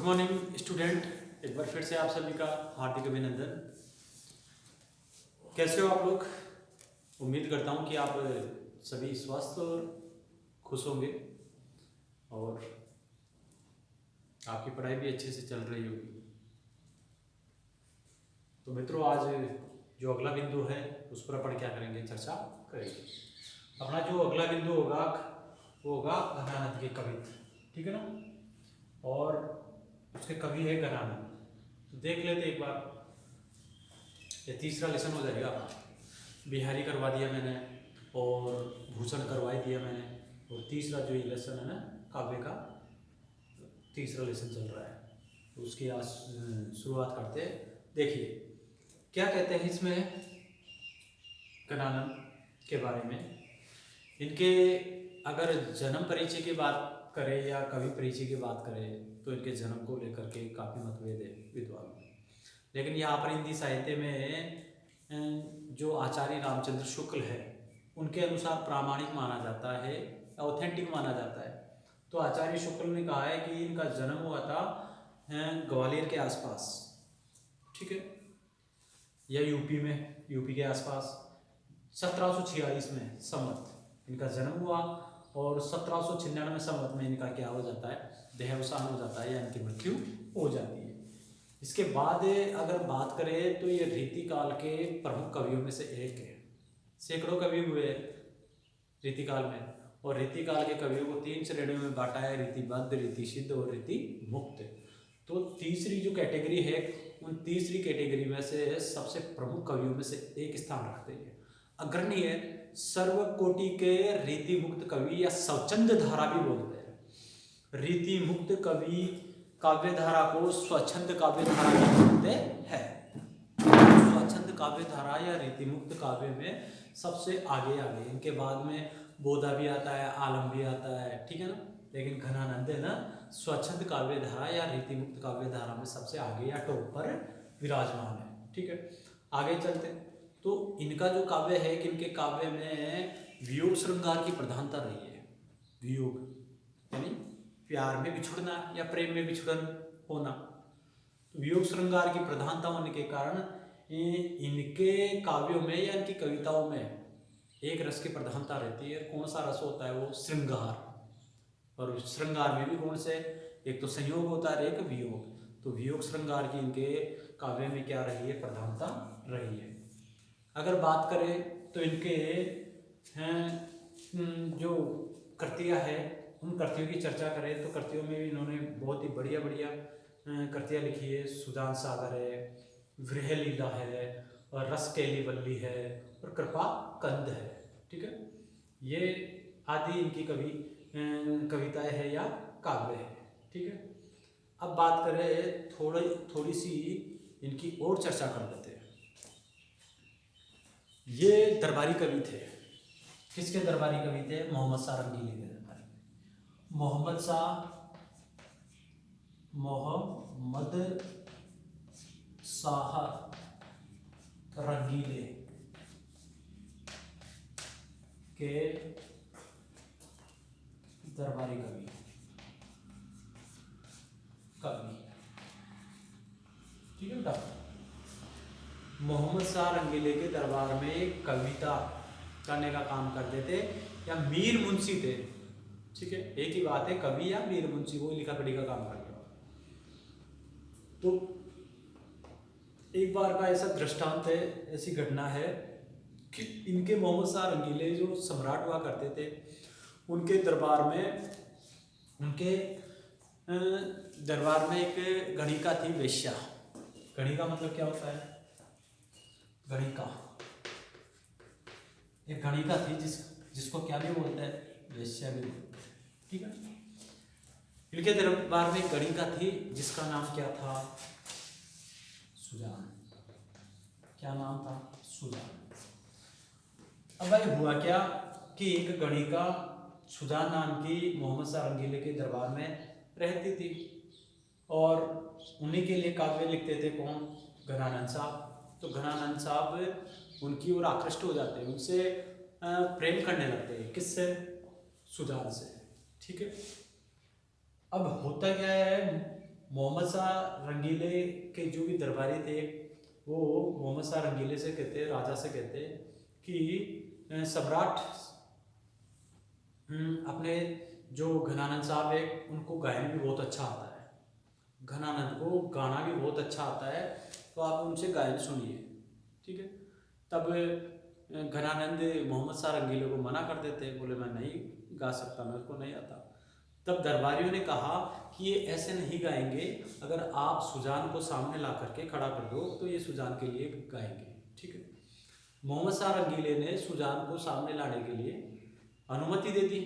Morning student, एक बार फिर से आप सभी का हार्दिक अभिनंदन। कैसे हो आप लोग? उम्मीद करता हूँ कि आप सभी स्वस्थ और खुश होंगे और आपकी पढ़ाई भी अच्छे से चल रही होगी। तो मित्रों, आज जो अगला बिंदु है उस पर अपन क्या करेंगे, चर्चा करेंगे। अपना जो अगला बिंदु होगा वो होगा घनानंद के कवित्व, ठीक है ना। और उसके कवि है घनानंद। तो देख लेते एक बार, ये तीसरा लेसन हो जाएगा अपना। बिहारी करवा दिया मैंने और भूषण करवा ही दिया मैंने, और तीसरा जो ये लेसन है ना काव्य का, तीसरा लेसन चल रहा है। तो उसकी आज शुरुआत करते हैं। देखिए क्या कहते हैं इसमें घनानंद के बारे में। इनके अगर जन्म परिचय की बात करें या कवि परिचय की बात करें तो इनके जन्म को लेकर के काफ़ी मतभेद है विद्वानों में। लेकिन यहाँ पर हिंदी साहित्य में जो आचार्य रामचंद्र शुक्ल है उनके अनुसार प्रामाणिक माना जाता है, ऑथेंटिक माना जाता है। तो आचार्य शुक्ल ने कहा है कि इनका जन्म हुआ था ग्वालियर के आसपास, ठीक है, या यूपी के आसपास 1746 में संवत इनका जन्म हुआ और 1796 संवत में इनका क्या हो जाता है, देहावसान हो जाता है या इनकी मृत्यु हो जाती है। इसके बाद अगर बात करें तो ये रीतिकाल के प्रमुख कवियों में से एक है। सैकड़ों कवि हुए रीतिकाल में, और रीतिकाल के कवियों को 3 श्रेणियों में बांटा है, रीतिबद्ध, रीतिसिद्ध और रीति मुक्त। तो तीसरी जो कैटेगरी है, उन तीसरी कैटेगरी में से सबसे प्रमुख कवियों में से एक स्थान रखते हैं। अग्रणी है सर्वकोटि के रीति मुक्त कवि या स्वच्छंद धारा भी बोलते हैं। रीति मुक्त कवि काव्य धारा को स्वच्छंद काव्य धारा भी बोलते हैं। स्वच्छंद काव्य धारा या रीति मुक्त काव्य में सबसे आगे इनके बाद में बोधा भी आता है, आलम भी आता है, ठीक है ना। लेकिन घनानंद है ना स्वच्छंद काव्य धारा या रीति मुक्त काव्य धारा में सबसे आगे या टॉप पर विराजमान है, ठीक है। आगे चलते तो इनका जो काव्य है कि इनके काव्य में वियोग श्रृंगार की प्रधानता रही है। वियोग यानी प्यार में बिछुड़ना या प्रेम में बिछुड़न होना। तो वियोग श्रृंगार की प्रधानता होने के कारण इनके काव्यों में या इनकी कविताओं में एक रस की प्रधानता रहती है। कौन सा रस होता है वो? श्रृंगार। और श्रृंगार में भी कौन से, एक तो संयोग होता है, एक वियोग। तो वियोग श्रृंगार की इनके काव्य में क्या रही है, प्रधानता रही है। अगर बात करें तो इनके जो कृतियाँ है उन कृतियों की चर्चा करें तो कृतियों में भी इन्होंने बहुत ही बढ़िया कृतियाँ लिखी है। सुजान सागर है, वृह लीला है, और रस केली वल्ली है, और कृपा कंद है, ठीक है। ये आदि इनकी कविताएं है या काव्य है, ठीक है। अब बात करें थोड़ी सी इनकी और चर्चा कर लेते हैं। ये दरबारी कवि थे। किसके दरबारी कवि थे? मोहम्मद शाह रंगीले के दरबारी। मोहम्मद शाह रंगीले के दरबारी कवि, ठीक है बेटा। मोहम्मद शाह रंगीले के दरबार में कविता करने का काम करते थे या मीर मुंशी थे, ठीक है। एक ही बात है, कवि या मीर मुंशी, वो लिखा पढ़ी का काम कर रहे हो। तो एक बार का ऐसा दृष्टांत है, ऐसी घटना है कि इनके मोहम्मद शाह रंगीले जो सम्राट हुआ करते थे उनके दरबार में एक गणिका थी, वेश्या। गणिका मतलब क्या होता है? गणिका, एक गणिका थी जिसको क्या भी बोलते हैं, वेश्या भी बोलते हैं, ठीक है। इनके दरबार में एक गणिका थी जिसका नाम क्या था? सुजान। क्या नाम था? सुजान। अब भाई हुआ क्या कि एक गणिका सुजान नाम की मोहम्मद शाह रंगीले के दरबार में रहती थी और उन्हीं के लिए काव्य लिखते थे। कौन? घनानंद साहब। तो घनानंद साहब उनकी ओर आकृष्ट हो जाते हैं, उनसे प्रेम करने लगते हैं। किससे? सुजान से, ठीक है। अब होता क्या है, मोहम्मद शाह रंगीले के जो भी दरबारी थे वो मोहम्मद शाह रंगीले से कहते, राजा से कहते कि सम्राट अपने जो घनानंद साहब है उनको गायन भी बहुत अच्छा आता है, घनानंद को गाना भी बहुत अच्छा आता है, तो आप उनसे गायन सुनिए। ठीक है। तब घनानंद मोहम्मद शाह रंगीले को मना कर देते, बोले मैं नहीं गा सकता, मेरे को नहीं आता। तब दरबारियों ने कहा कि ये ऐसे नहीं गाएंगे, अगर आप सुजान को सामने ला करके खड़ा कर दो तो ये सुजान के लिए गाएंगे। ठीक है। मोहम्मद शाह रंगीले ने सुजान को सामने लाने के लिए अनुमति दे दी।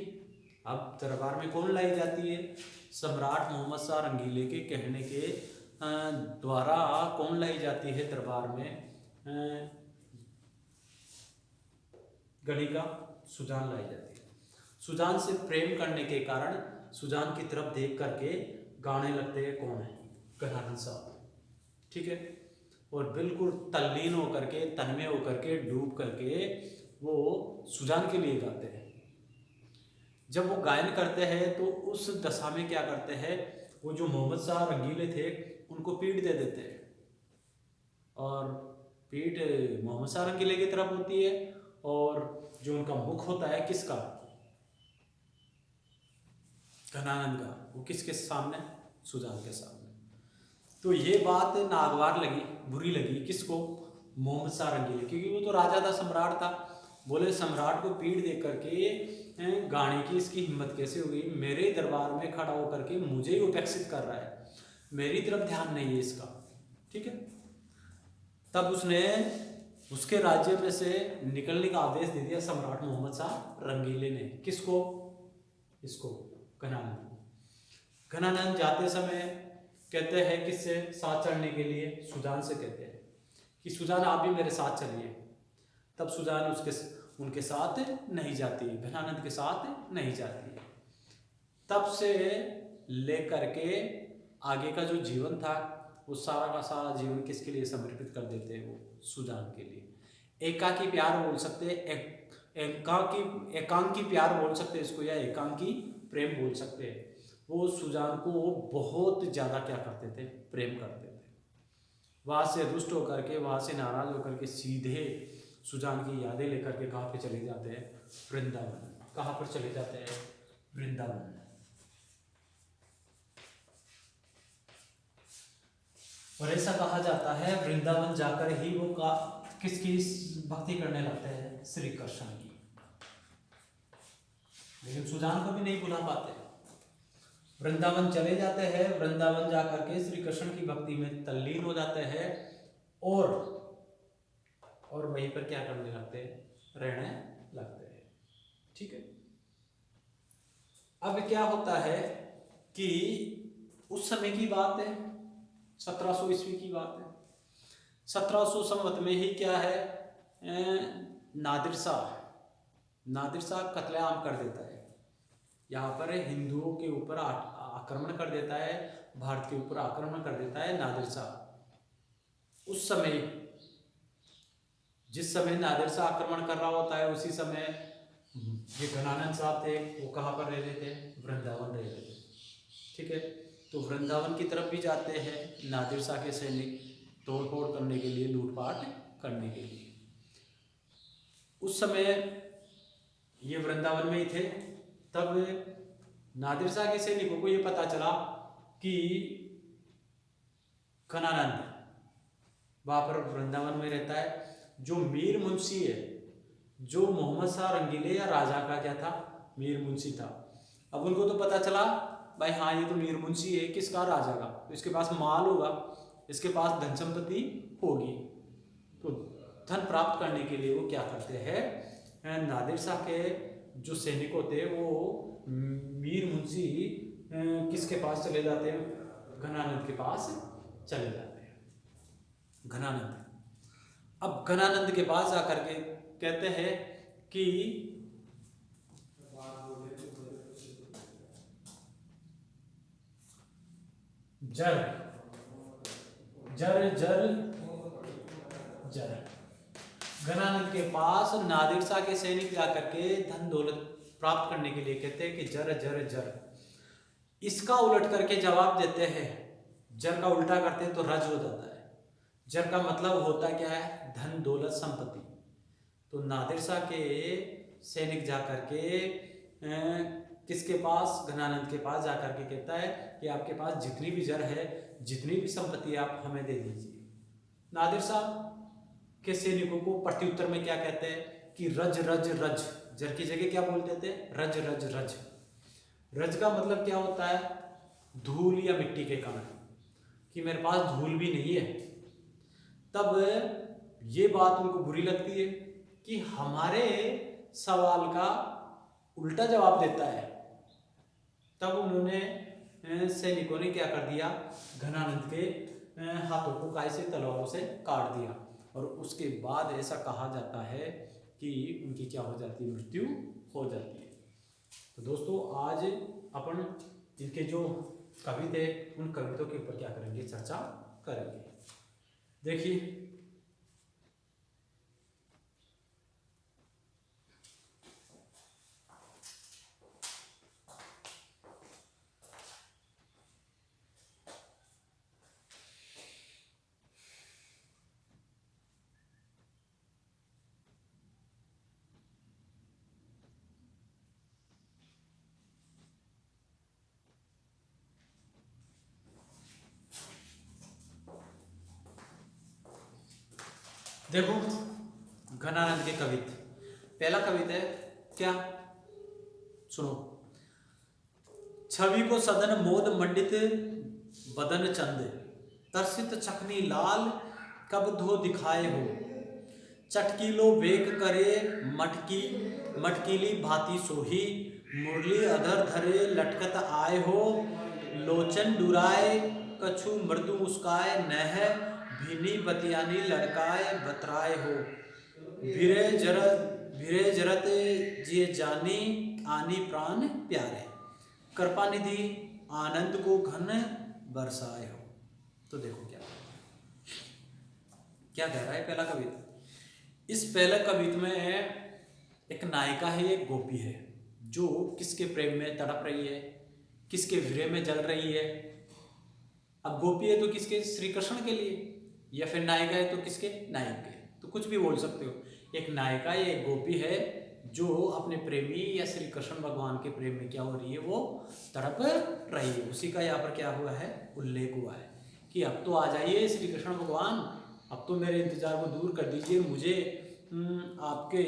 अब दरबार में कौन लाई जाती है? सम्राट मोहम्मद शाह रंगीले के कहने के द्वारा कौन लाई जाती है दरबार में? गणिका सुजान लाई जाती है। सुजान से प्रेम करने के कारण सुजान की तरफ देख करके गाने लगते हैं कौन है? घनानंद साहब। ठीक है। और बिल्कुल तल्लीन होकर के, तन्मय होकर के, डूब करके वो सुजान के लिए गाते हैं। जब वो गायन करते हैं तो उस दशा में क्या करते हैं, वो जो मोहम्मद शाह रंगीले थे उनको पीठ दे देते हैं, और पीठ मोहम्मद शाह रंगीले की तरफ होती है, और जो उनका मुख होता है किसका? घनानंद का। वो किसके सामने? सुजान के सामने। तो ये बात नागवार लगी, बुरी लगी किसको? मोहम्मद शाह रंगीले, क्योंकि वो तो राजा था, सम्राट था। बोले सम्राट को पीठ दे करके गाने की इसकी हिम्मत कैसे हुई? मेरे दरबार में खड़ा होकर के मुझे ही उपेक्षित कर रहा है, मेरी तरफ ध्यान नहीं है इसका। ठीक है। तब उसने उसके राज्य में से निकलने का आदेश दे दिया सम्राट मोहम्मद शाह रंगीले ने। किसको? इसको, घनानंद को। घनानंद जाते समय कहते हैं किससे साथ चलने के लिए? सुजान से कहते हैं कि सुजान आप भी मेरे साथ चलिए। तब सुजान उनके साथ नहीं जाती, घनानंद के साथ नहीं जाती। तब से लेकर के आगे का जो जीवन था वो सारा का सारा जीवन किसके लिए समर्पित कर देते हैं? वो सुजान के लिए। एकाकी प्यार बोल सकते हैं, एकांकी प्यार बोल सकते हैं इसको, या एकांकी प्रेम बोल सकते हैं। वो सुजान को बहुत ज़्यादा क्या करते थे? प्रेम करते थे। वहाँ से रुष्ट होकर के, वहाँ से नाराज होकर के सीधे सुजान की यादें लेकर के कहाँ पे चले जाते हैं? वृंदावन। कहाँ पर चले जाते हैं? वृंदावन। और ऐसा कहा जाता है वृंदावन जाकर ही वो किसकी भक्ति करने लगते हैं? श्री कृष्ण की। लेकिन सुजान को भी नहीं भुला पाते। वृंदावन चले जाते हैं, वृंदावन जाकर के श्री कृष्ण की भक्ति में तल्लीन हो जाते हैं, और वहीं पर क्या करने लगते हैं? रहने लगते हैं। ठीक है। अब क्या होता है कि उस समय की बात है, 1700 ईस्वी की बात है। 1700 संवत में ही क्या है, नादिर शाह कत्लेआम कर देता है। यहाँ पर हिंदुओं के ऊपर आक्रमण कर देता है, भारत के ऊपर आक्रमण कर देता है नादिर शाह। उस समय, जिस समय नादिर शाह आक्रमण कर रहा होता है, उसी समय ये घनानंद साहब थे, वो कहाँ पर रह रहे थे? वृंदावन रह रहे थे। ठीक है। तो वृंदावन की तरफ भी जाते हैं नादिर शाह के सैनिक, तोड़ फोड़ करने के लिए, लूटपाट करने के लिए। उस समय ये वृंदावन में ही थे। तब नादिर शाह के सैनिकों को ये पता चला कि घनानंद वहाँ पर वृंदावन में रहता है। जो मीर मुंशी है, जो मोहम्मद शाह रंगीले या राजा का क्या था? मीर मुंशी था। अब उनको तो पता चला भाई हाँ ये तो मीर मुंशी है, किसका? राजा का। तो इसके पास माल होगा, इसके पास धन संपत्ति होगी। तो धन प्राप्त करने के लिए वो क्या करते हैं? नादिर शाह के जो सैनिक होते हैं वो मीर मुंशी किसके पास चले जाते हैं? घनानंद के पास चले जाते हैं। घनानंद। अब घनानंद के पास जाकर के कहते हैं कि जर जर जर जर। घनानंद के पास नादिर शाह के सैनिक जाकर के धन दौलत प्राप्त करने के लिए कहते हैं कि जर जर जर। इसका उलट करके जवाब देते हैं जर का उल्टा करते हैं तो रज हो जाता है। जर का मतलब होता क्या है, धन दौलत संपत्ति। तो नादिर शाह के सैनिक जाकर के किसके पास, घनानंद के पास जाकर के कहता है कि आपके पास जितनी भी जर है, जितनी भी संपत्ति आप हमें दे दीजिए। नादिर शाह के सैनिकों को प्रत्युत्तर में क्या कहते हैं कि रज रज रज, जर की जगह क्या बोलते थे, रज रज रज। रज का मतलब क्या होता है, धूल या मिट्टी के कारण, कि मेरे पास धूल भी नहीं है। तब ये बात उनको बुरी लगती है कि हमारे सवाल का उल्टा जवाब देता है। तब उन्होंने सैनिकों ने क्या कर दिया, घनानंद के हाथों को काय से, तलवारों से काट दिया। और उसके बाद ऐसा कहा जाता है कि उनकी क्या हो जाती है, मृत्यु हो जाती है। तो दोस्तों आज अपन इनके जो कवि थे उन कवितों के ऊपर क्या करेंगे, चर्चा करेंगे। देखिए देखो घनानंद के कवित, पहला कवित है क्या, सुनो। छवि को सदन मोद मंडित बदन चंद, तरसित चखनी लाल कब धो दिखाए हो। चटकीलो वेग करे मटकीली भांति सोही, मुरली अधर धरे लटकत आए हो। लोचन डुराए कछु मृदु मुस्काए, नह भीनी बतियानी लड़काए बतराए हो। भिरे जरत जिए जानी आनी प्राण प्यारे, कृपा निधि आनंद को घन बरसाए हो। तो देखो क्या कह रहा है पहला कविता। इस पहले कविता में एक नायिका है, एक गोपी है, जो किसके प्रेम में तड़प रही है, किसके विरह में जल रही है। अब गोपी है तो किसके, श्री कृष्ण के लिए, या फिर नायिका है तो किसके, नायक के, तो कुछ भी बोल सकते हो। एक नायिका या एक गोपी है जो अपने प्रेमी या श्री कृष्ण भगवान के प्रेम में क्या हो रही है, वो तड़प रही है। उसी का यहाँ पर क्या हुआ है, उल्लेख हुआ है कि अब तो आ जाइए श्री कृष्ण भगवान, अब तो मेरे इंतजार को दूर कर दीजिए, मुझे आपके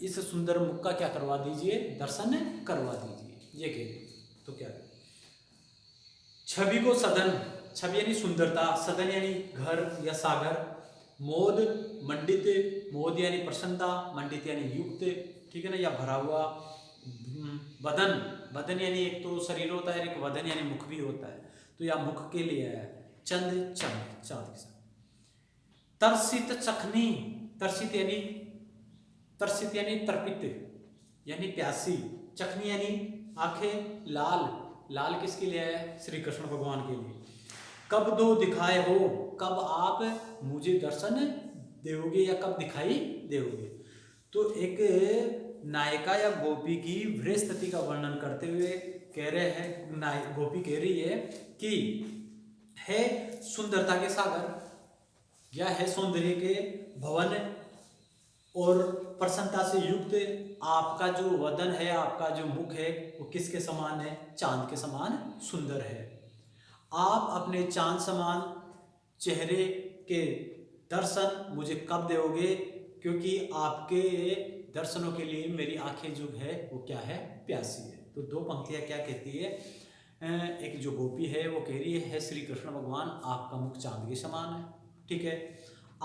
इस सुंदर मुख का क्या करवा दीजिए, दर्शन करवा दीजिए, ये कह। तो क्या, छवि को सदन, छवि यानी सुंदरता, सदन यानी घर या सागर, मोद मंडित, मोद यानी प्रसन्नता, मंडित यानी युक्त, ठीक है ना, या भरा हुआ। बदन, बदन यानी एक तो शरीर होता है, एक वदन यानी मुख भी होता है, तो या मुख के लिए है। चंद, चंद चांद के साथ। तरसित चखनी, तरसित यानी तर्पित यानी प्यासी, चखनी यानी आंखें, लाल, लाल किसके लिए है, श्री कृष्ण भगवान के लिए। कब दो दिखाए हो, कब आप मुझे दर्शन दोगे या कब दिखाई दोगे। तो एक नायिका या गोपी की वृह स्थिति का वर्णन करते हुए कह रहे हैं, गोपी कह रही है कि है सुंदरता के सागर या है सौंदर्य के भवन और प्रसन्नता से युक्त आपका जो वदन है, आपका जो मुख है, वो किसके समान है, चांद के समान सुंदर है। आप अपने चांद समान चेहरे के दर्शन मुझे कब दोगे, क्योंकि आपके दर्शनों के लिए मेरी आंखें जो है वो क्या है, प्यासी है। तो दो पंक्तियां क्या कहती है, एक जो गोपी है वो कह रही है श्री कृष्ण भगवान आपका मुख चांद के समान है, ठीक है,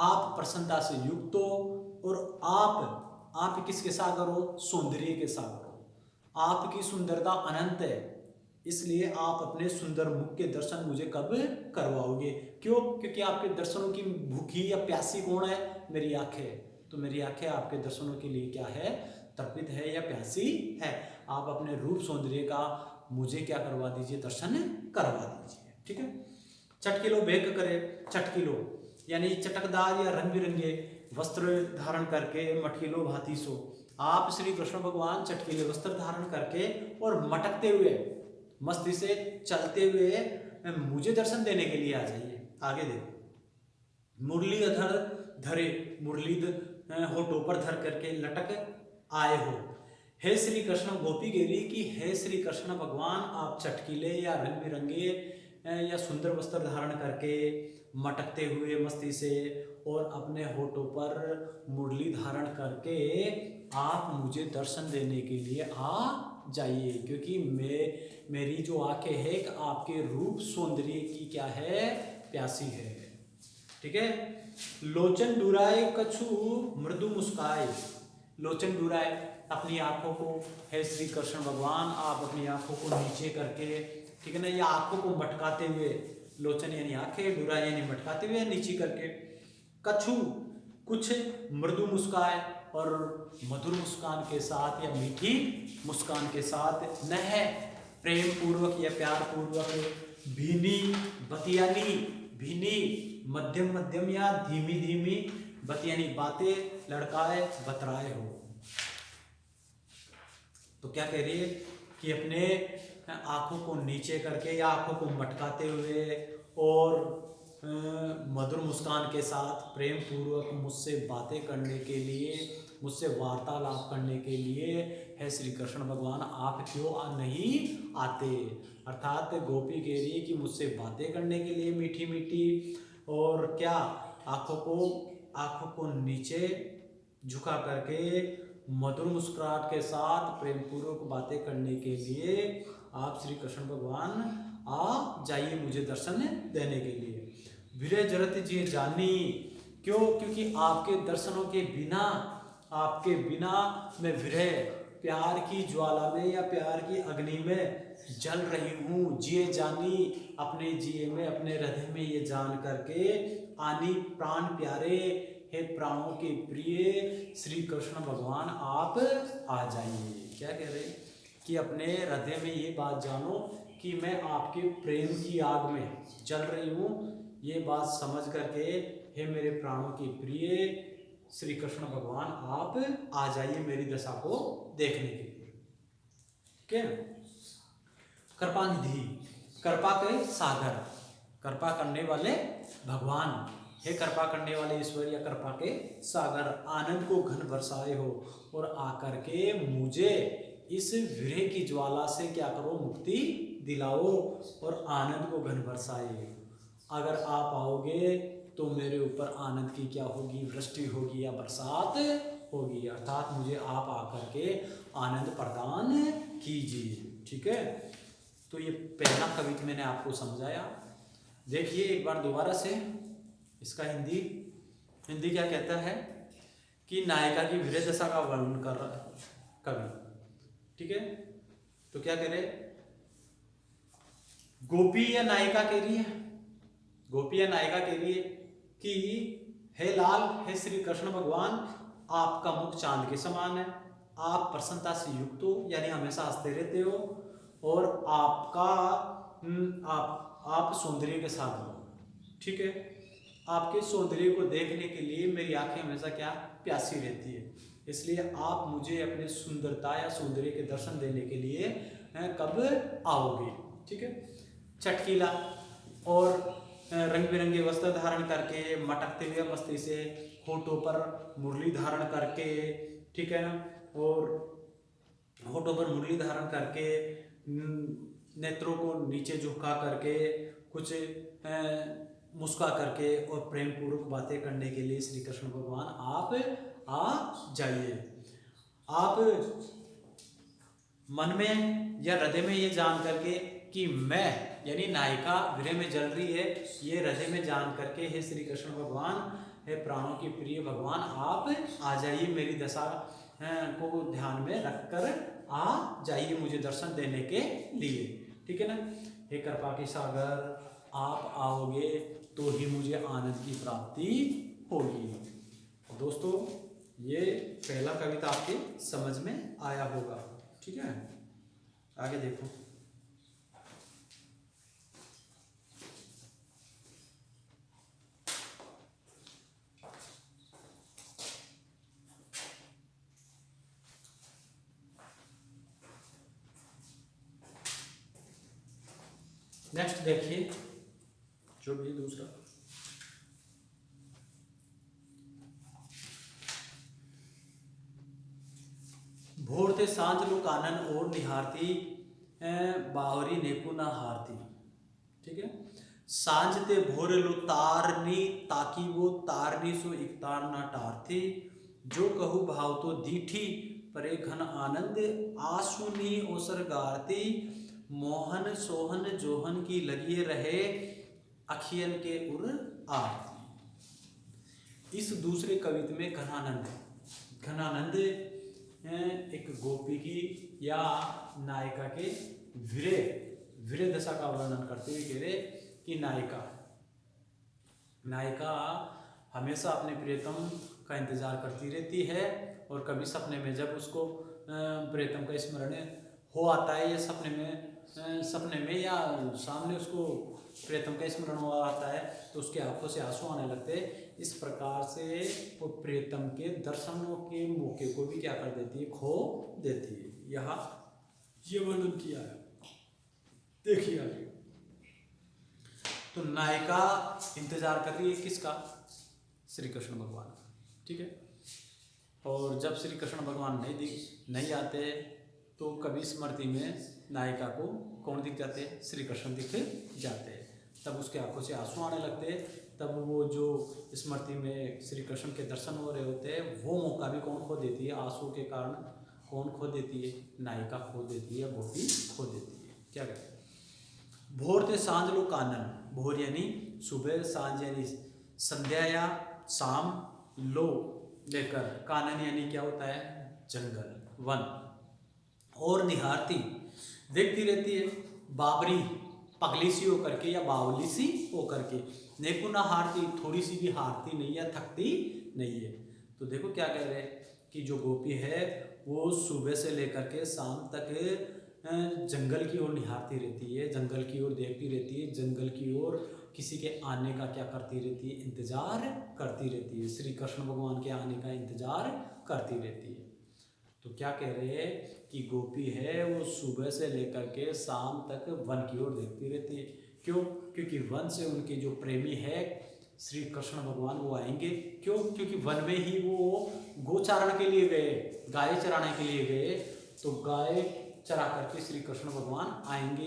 आप प्रसन्नता से युक्त हो, और आप किसके सागर हो, सौंदर्य के सागर हो, आपकी सुंदरता अनंत है, इसलिए आप अपने सुंदर मुख के दर्शन मुझे कब करवाओगे। क्यों, क्योंकि आपके दर्शनों की भूखी या प्यासी कौन है, मेरी आंखें। तो मेरी आंखें आपके दर्शनों के लिए क्या है, तर्पित है या प्यासी है। आप अपने रूप सौंदर्य का मुझे क्या करवा दीजिए, दर्शन करवा दीजिए, ठीक है। चटकीलो भेक करे, चटकीलो यानी चटकदार या रंग बिरंगे वस्त्र धारण करके, मटकीलो भांति सो, आप श्री कृष्ण भगवान चटकीले वस्त्र धारण करके और मटकते हुए, मस्ती से चलते हुए मुझे दर्शन देने के लिए आ जाइए। आगे देखो, मुरली अधर धरे, मुरली होठों पर धर करके लटक आए हो। हे श्री कृष्ण, गोपी कह रही कि हे श्री कृष्ण भगवान, आप चटकीले या रंग बिरंगे या सुंदर वस्त्र धारण करके मटकते हुए मस्ती से और अपने होठों पर मुरली धारण करके आप मुझे दर्शन देने के लिए आ जाइए, क्योंकि मेरी जो आंखें है एक आपके रूप सौंदर्य की क्या है, प्यासी है। ठीक है। लोचन डुराए कछु मृदु मुस्काए, लोचन डुराए अपनी आंखों को, हे श्री कृष्ण भगवान आप अपनी आंखों को नीचे करके, ठीक है ना, या आंखों को मटकाते हुए, लोचन यानी आंखें, डुरा यानी मटकाते हुए नीचे करके, कछु कुछ मृदु मुस्काए और मधुर मुस्कान के साथ या मीठी मुस्कान के साथ, न है प्रेम पूर्वक या प्यार पूर्वक, भीनी बतियानी, भीनी मध्यम मध्यम या धीमी धीमी, बतियानी बातें लड़काए बतराए हो। तो क्या कह रही है कि अपने आंखों को नीचे करके या आंखों को मटकाते हुए और मधुर मुस्कान के साथ प्रेम पूर्वक मुझसे बातें करने के लिए, मुझसे वार्तालाप करने के लिए, हे श्री कृष्ण भगवान आप क्यों नहीं आते। अर्थात गोपी कह रही है कि मुझसे बातें करने के लिए मीठी मीठी, और क्या आंखों को नीचे झुका करके मधुर मुस्कुराहट के साथ प्रेम पूर्वक बातें करने के लिए आप श्री कृष्ण भगवान आ जाइए मुझे दर्शन देने के लिए। विरह जरत जी जानी, क्यों, क्योंकि आपके दर्शनों के बिना, आपके बिना मैं विरह, प्यार की ज्वाला में या प्यार की अग्नि में जल रही हूँ। जिए जानी, अपने जिए में, अपने हृदय में ये जान करके, आनी प्राण प्यारे, हे प्राणों के प्रिय श्री कृष्ण भगवान आप आ जाइए। क्या कह रहे कि अपने हृदय में ये बात जानो कि मैं आपके प्रेम की आग में जल रही हूँ, ये बात समझ करके हे मेरे प्राणों के प्रिय श्री कृष्ण भगवान आप आ जाइए मेरी दशा को देखने के लिए। ठीक है। कृपा निधि, कृपा के सागर, कृपा करने वाले भगवान, हे कृपा करने वाले ईश्वर या कृपा के सागर, आनंद को घन बरसाए हो और आकर के मुझे इस विरह की ज्वाला से क्या करो, मुक्ति दिलाओ और आनंद को घन बरसाए। अगर आप आओगे तो मेरे ऊपर आनंद की क्या होगी, वृष्टि होगी या बरसात होगी, अर्थात मुझे आप आकर के आनंद प्रदान कीजिए। ठीक है। तो ये पहला कविता मैंने आपको समझाया। देखिए एक बार दोबारा से इसका हिंदी क्या कहता है कि नायिका की विरह दशा का वर्णन कर रहा है कवि। ठीक है। तो क्या कह रहे, गोपी या नायिका कह रही है, गोपी या नायिका कह रही है कि हे लाल, हे श्री कृष्ण भगवान आपका मुख चांद के समान है, आप प्रसन्नता से युक्त हो, यानी हमेशा हंसते रहते हो, और आपका आप सौंदर्य के साथ हो। ठीक है। आपके सौंदर्य को देखने के लिए मेरी आंखें हमेशा क्या, प्यासी रहती है, इसलिए आप मुझे अपने सुंदरता या सौंदर्य के दर्शन देने के लिए कब आओगे। ठीक है। चटकीला और रंग बिरंगे वस्त्र धारण करके मटकते हुए मस्ती से, होठों पर मुरली धारण करके, ठीक है ना, और होठों पर मुरली धारण करके, नेत्रों को नीचे झुका करके, कुछ मुस्का करके और प्रेम पूर्वक बातें करने के लिए श्री कृष्ण भगवान आप आ जाइए। आप मन में या हृदय में ये जान करके कि मैं, यानी नायिका विरह में जल रही है, ये हृदय में जान करके हे श्री कृष्ण भगवान, हे प्राणों के प्रिय भगवान आप आ जाइए मेरी दशा को ध्यान में रखकर आ जाइए मुझे दर्शन देने के लिए। ठीक है ना। हे कृपा के सागर, आप आओगे तो ही मुझे आनंद की प्राप्ति होगी। दोस्तों ये पहला कविता आपके समझ में आया होगा। ठीक है। आगे देखो, नेक्स्ट देखिए जो भी दूसरा, भोर ते सांझ लो कानन और निहारती बावरी नेकु ना हारती। ठीक है, सांझ ते भोर लो तारनी ताकि वो तारनी सो एक तार ना टारती, जो कहू भाव तो दीठी परे घन आनंद, आसुनी ओसर गारती, मोहन सोहन जोहन की लगिए रहे, अखियन के उर आरती। इस दूसरे कविता में घनानंद है। घनानंद एक गोपी की या नायिका के विरह दशा का वर्णन करते हुए कह रहे कि नायिका हमेशा अपने प्रियतम का इंतजार करती रहती है, और कभी सपने में जब उसको प्रियतम का स्मरण हो आता है, या सपने में या सामने उसको प्रियतम का स्मरण हो आता है, तो उसके आंखों से आंसू आने लगते हैं। इस प्रकार से वो प्रियतम के दर्शनों के मौके को भी क्या कर देती है, खो देती है। यहाँ ये वर्णन किया है, देखिए आगे। तो नायिका इंतजार कर रही है किसका, श्री कृष्ण भगवान का। ठीक है, और जब श्री कृष्ण भगवान नहीं आते तो कभी स्मृति में नायिका को कौन दिख जाते हैं, श्री कृष्ण दिख जाते हैं। तब उसके आंखों से आंसू आने लगते हैं। तब वो जो स्मृति में श्री कृष्ण के दर्शन हो रहे होते हैं, वो मौका भी कौन खो देती है, आंसू के कारण कौन खो देती है, नायिका खो देती है, गोपी खो देती है। क्या कहते हैं, भोर ते सांझ लो कानन, भोर यानी सुबह, सांझ यानी संध्या या शाम, लो लेकर, कानन यानी क्या होता है, जंगल वन, और निहारती देखती रहती है, बाबरी पगली सी होकर के या बावली सी होकर के, नेकु ना हारती थोड़ी सी भी हारती नहीं है, थकती नहीं है। तो देखो क्या कह रहे हैं कि जो गोपी है वो सुबह से लेकर के शाम तक जंगल की ओर निहारती रहती है, जंगल की ओर देखती रहती है, जंगल की ओर किसी के आने का क्या करती रहती है, इंतजार करती रहती है, श्री कृष्ण भगवान के आने का इंतजार करती रहती है। तो क्या कह रहे हैं कि गोपी है वो सुबह से लेकर के शाम तक वन की ओर देखती रहती है। क्यों, क्योंकि वन से उनके जो प्रेमी है श्री कृष्ण भगवान वो आएंगे। क्यों, क्योंकि वन में ही वो गोचारण के लिए गए, गाय चराने के लिए गए, तो गाय चरा करके श्री कृष्ण भगवान आएंगे।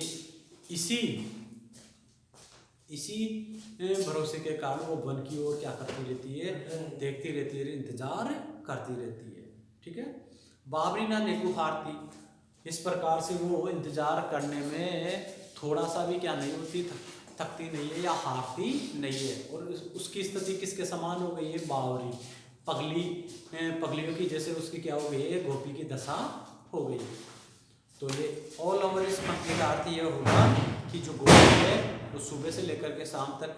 इसी भरोसे के कारण वो वन की ओर क्या करती रहती है, देखती रहती है, इंतजार करती रहती है। ठीक है, बाबरी ना नेकु हारती, इस प्रकार से वो इंतजार करने में थोड़ा सा भी क्या नहीं होती, थकती नहीं है या हारती नहीं है। और उसकी स्थिति किसके समान हो गई है, बावरी पगलियों की जैसे उसकी क्या हो गई है, गोपी की दशा हो गई है। तो ये ऑल ओवर इस पंक्ति का अर्थ ये होगा कि जो गोपी है वो सुबह से लेकर के शाम तक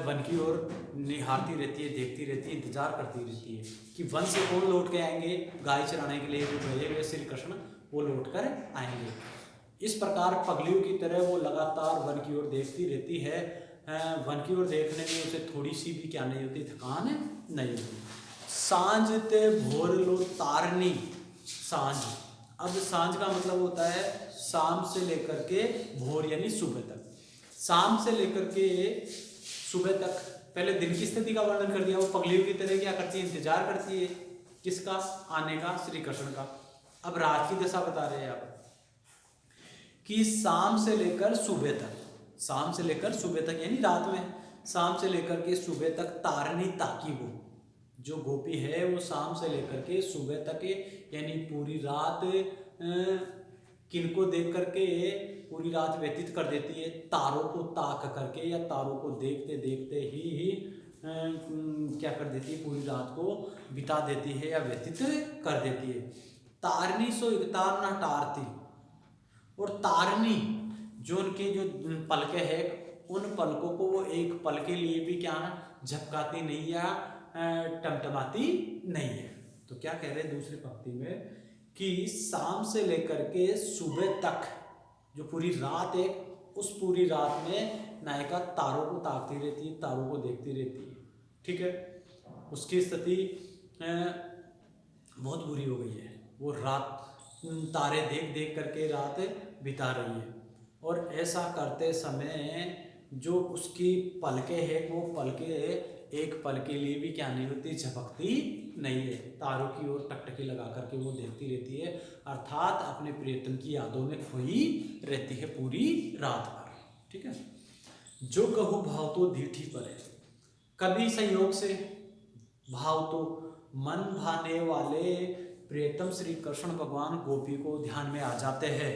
वन की ओर निहारती रहती है, देखती रहती है, इंतजार करती रहती है कि वन से कौन लौट के आएंगे, गाय चराने के लिए जो गए हुए श्री कृष्ण वो लौट कर आएंगे। इस प्रकार पगलियों की तरह वो लगातार वन की ओर देखती रहती है। वन की ओर देखने में उसे थोड़ी सी भी क्या नहीं होती, थकान नहीं होती। सांझ ते भोर लो तारनी, सांझ, अब सांझ का मतलब होता है शाम से लेकर के भोर यानी सुबह तक, शाम से लेकर के सुबह तक। पहले दिन की स्थिति का वर्णन कर दिया, वो पगलियों की तरह क्या करती है, इंतजार करती है किसका, आने का, श्री कृष्ण का। अब रात की दशा बता रहे हैं आप कि शाम से लेकर सुबह तक, शाम से लेकर सुबह तक यानी रात में, शाम से लेकर के सुबह तक तारनी ताकि वो जो गोपी है वो शाम से लेकर के सुबह तक यानी पूरी रात किनको देख करके पूरी रात व्यतीत कर देती है, तारों को ताक करके या तारों को देखते देखते ही क्या कर देती है, पूरी रात को बिता देती है या व्यतीत कर देती है। तारनी सो इकतार ना टारती, और तारनी जो उनके जो पलके है उन पलकों को वो एक पल के लिए भी क्या झपकाती नहीं या टमटमाती नहीं है। तो क्या कह रहे हैं दूसरी पंक्ति में कि शाम से लेकर के सुबह तक जो पूरी रात है, उस पूरी रात में नायिका तारों को ताकती रहती है, तारों को देखती रहती है। ठीक है, उसकी स्थिति बहुत बुरी हो गई है, वो रात तारे देख देख करके रात बिता रही है। और ऐसा करते समय जो उसकी पलकें है वो पलकें एक पल के लिए भी क्या नहीं होती, झपकती नहीं है, तारों की ओर टकटकी लगा करके वो देखती रहती है, अर्थात अपने प्रियतम की यादों में खोई रहती है पूरी रात भर। ठीक है। जो कहूँ भाव तो दीठी परे, कभी संयोग से भाव तो मन भाने वाले प्रियतम श्री कृष्ण भगवान गोपी को ध्यान में आ जाते हैं,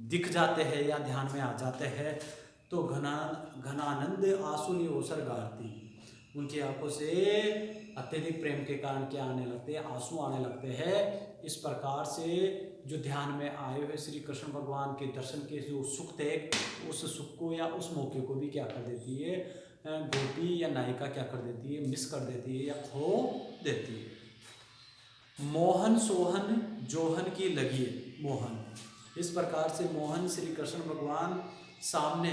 दिख जाते हैं या ध्यान में आ जाते हैं, तो घनानंद आंसू ने ओसर गारती, उनकी आंखों से अत्यधिक प्रेम के कारण क्या आने लगते हैं, आंसू आने लगते हैं। इस प्रकार से जो ध्यान में आए हुए श्री कृष्ण भगवान के दर्शन के जो सुख थे, उस सुख को या उस मौके को भी क्या कर देती है गोपी या नायिका, क्या कर देती है, मिस कर देती है या खो देती है। मोहन सोहन जोहन की लगी मोहन, इस प्रकार से मोहन श्री कृष्ण भगवान सामने,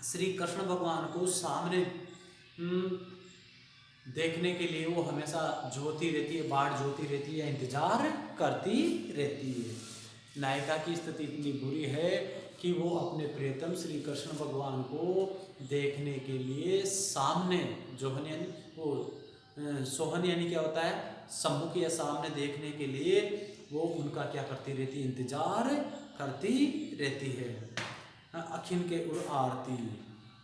श्री कृष्ण भगवान को सामने देखने के लिए वो हमेशा जोती रहती है, बाट जोती रहती है, इंतजार करती रहती है। नायिका की स्थिति इतनी बुरी है कि वो अपने प्रियतम श्री कृष्ण भगवान को देखने के लिए सामने, जोहन यानी वो सोहन यानी क्या होता है, सम्मुख या सामने देखने के लिए वो उनका क्या करती रहती है, इंतजार करती रहती है। अखिन के उर आरती,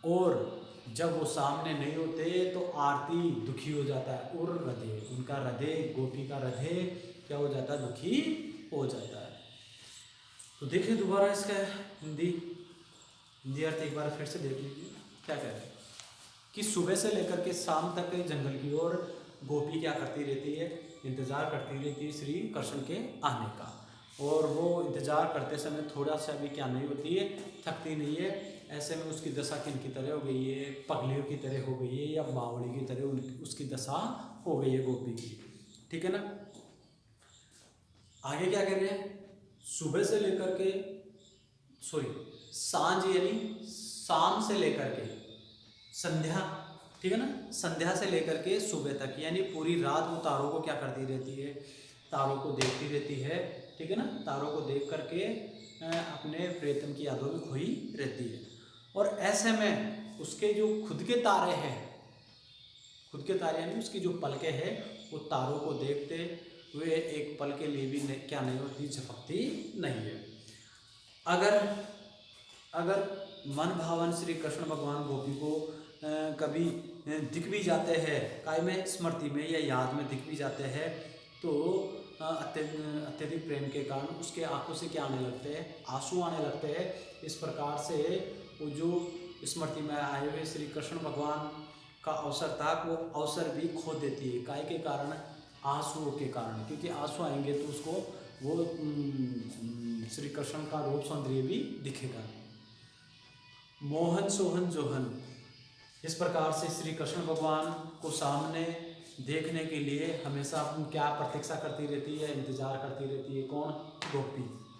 और जब वो सामने नहीं होते तो आरती दुखी हो जाता है, उर हृदय, उनका हृदय, गोपी का हृदय क्या हो जाता है, दुखी हो जाता है। तो देखिए दोबारा इसका हिंदी अर्थ एक बार फिर से देख लीजिए, क्या कह रहे हैं कि सुबह से लेकर के शाम तक जंगल की ओर गोपी क्या करती रहती है, इंतजार करती रहती है श्री कृष्ण के आने का, और वो इंतजार करते समय थोड़ा सा भी क्या नहीं होती है, थकती नहीं है। ऐसे में उसकी दशा किन की तरह हो गई है, पगलियों की तरह हो गई है, या बावड़ी की तरह उसकी दशा हो गई है गोपी की। ठीक है ना। आगे क्या कह रहे हैं, सुबह से लेकर के सांझ यानी शाम से लेकर के संध्या, ठीक है ना, संध्या से लेकर के सुबह तक, यानी पूरी रात वो तारों को क्या करती रहती है, तारों को देखती रहती है। ठीक है ना, तारों को देख करके अपने प्रियतम की यादों में खोई रहती है। और ऐसे में उसके जो खुद के तारे हैं, खुद के तारे यानी उसकी जो पलकें हैं, वो तारों को देखते हुए एक पल के लिए भी क्या नहीं होती, झपकती नहीं है। अगर मन भावन श्री कृष्ण भगवान गोपी को कभी दिख भी जाते हैं, काय में, स्मृति में या याद में दिख भी जाते हैं, तो अत्यधिक प्रेम के कारण उसके आंखों से क्या आने लगते हैं, आंसू आने लगते हैं। इस प्रकार से वो जो स्मृति में आए हुए श्री कृष्ण भगवान का अवसर था, वो अवसर भी खो देती है, काय के कारण, आंसुओं के कारण, क्योंकि आंसू आएंगे तो उसको वो श्री कृष्ण का रूप सौंदर्य भी दिखेगा। मोहन सोहन जोहन, इस प्रकार से श्री कृष्ण भगवान को सामने देखने के लिए हमेशा क्या प्रतीक्षा करती रहती है, इंतजार करती रहती है, कौन,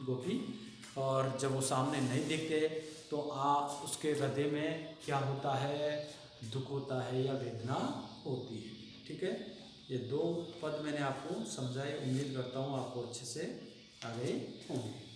गोपी। और जब वो सामने नहीं दिखते तो उसके हृदय में क्या होता है, दुख होता है या वेदना होती है। ठीक है, ये 2 पद मैंने आपको समझाए, उम्मीद करता हूँ आपको अच्छे से आ गए होंगे।